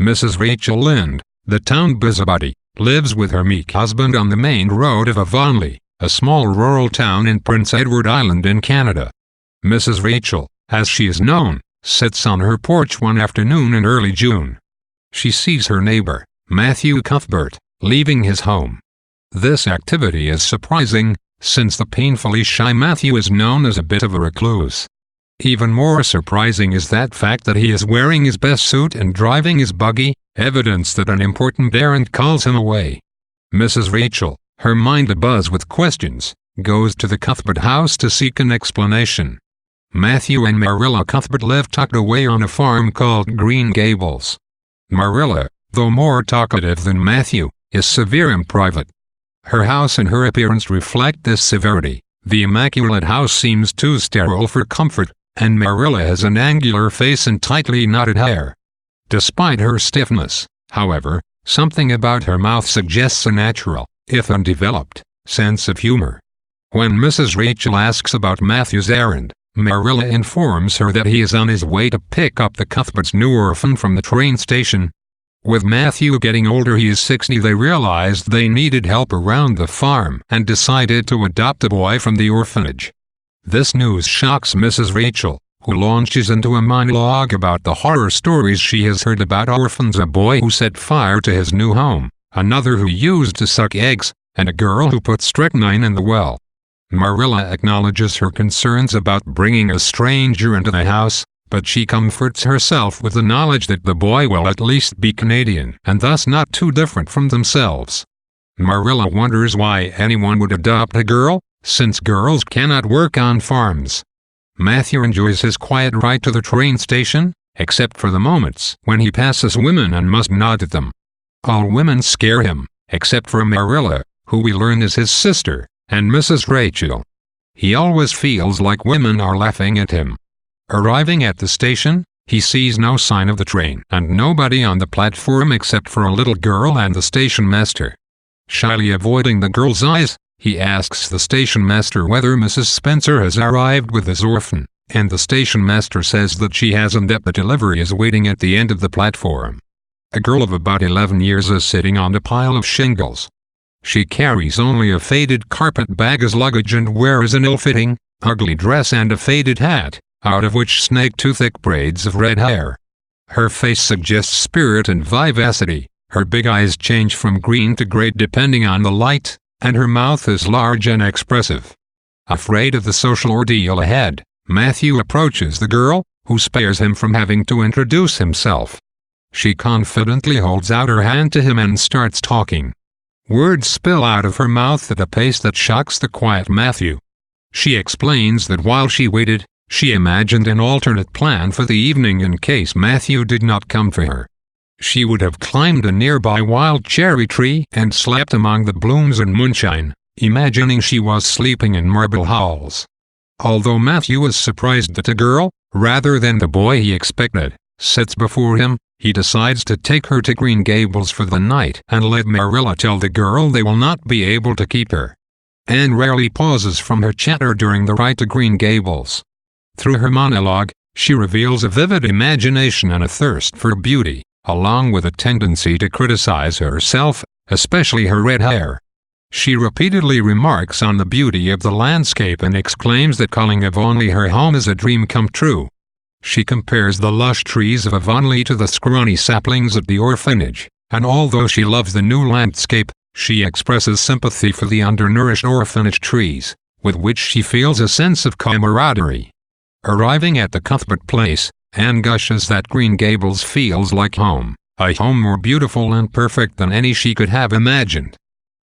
Mrs. Rachel Lynde, the town busybody, lives with her meek husband on the main road of Avonlea, a small rural town in Prince Edward Island in Canada. Mrs. Rachel, as she is known, sits on her porch one afternoon in early June. She sees her neighbor, Matthew Cuthbert, leaving his home. This activity is surprising, since the painfully shy Matthew is known as a bit of a recluse. Even more surprising is that fact that he is wearing his best suit and driving his buggy, evidence that an important errand calls him away. Mrs. Rachel, her mind abuzz with questions, goes to the Cuthbert house to seek an explanation. Matthew and Marilla Cuthbert live tucked away on a farm called Green Gables. Marilla, though more talkative than Matthew, is severe and private. Her house and her appearance reflect this severity. The immaculate house seems too sterile for comfort, and Marilla has an angular face and tightly knotted hair. Despite her stiffness, however, something about her mouth suggests a natural, if undeveloped, sense of humor. When Mrs. Rachel asks about Matthew's errand, Marilla informs her that he is on his way to pick up the Cuthbert's new orphan from the train station. With Matthew getting older, he is 60, they realized they needed help around the farm and decided to adopt a boy from the orphanage. This news shocks Mrs. Rachel, who launches into a monologue about the horror stories she has heard about orphans: a boy who set fire to his new home, another who used to suck eggs, and a girl who put strychnine in the well. Marilla acknowledges her concerns about bringing a stranger into the house, but she comforts herself with the knowledge that the boy will at least be Canadian and thus not too different from themselves. Marilla wonders why anyone would adopt a girl, since girls cannot work on farms. Matthew enjoys his quiet ride to the train station, except for the moments when he passes women and must nod at them. All women scare him, except for Marilla, who we learn is his sister, and Mrs. Rachel. He always feels like women are laughing at him. Arriving at the station, he sees no sign of the train and nobody on the platform except for a little girl and the station master. Shyly avoiding the girl's eyes, he asks the station master whether Mrs. Spencer has arrived with his orphan, and the station master says that she hasn't, that the delivery is waiting at the end of the platform. A girl of about 11 years is sitting on a pile of shingles. She carries only a faded carpet bag as luggage and wears an ill-fitting, ugly dress and a faded hat, out of which snake two thick braids of red hair. Her face suggests spirit and vivacity, her big eyes change from green to gray depending on the light, and her mouth is large and expressive. Afraid of the social ordeal ahead, Matthew approaches the girl, who spares him from having to introduce himself. She confidently holds out her hand to him and starts talking. Words spill out of her mouth at a pace that shocks the quiet Matthew. She explains that while she waited, she imagined an alternate plan for the evening in case Matthew did not come for her. She would have climbed a nearby wild cherry tree and slept among the blooms and moonshine, imagining she was sleeping in marble halls. Although Matthew is surprised that a girl, rather than the boy he expected, sits before him, he decides to take her to Green Gables for the night and let Marilla tell the girl they will not be able to keep her. Anne rarely pauses from her chatter during the ride to Green Gables. Through her monologue, she reveals a vivid imagination and a thirst for beauty, along with a tendency to criticize herself, especially her red hair. She repeatedly remarks on the beauty of the landscape and exclaims that calling Avonlea her home is a dream come true. She compares the lush trees of Avonlea to the scrawny saplings at the orphanage, and although she loves the new landscape, she expresses sympathy for the undernourished orphanage trees, with which she feels a sense of camaraderie. Arriving at the Cuthbert place, Anne gushes that Green Gables feels like home, a home more beautiful and perfect than any she could have imagined.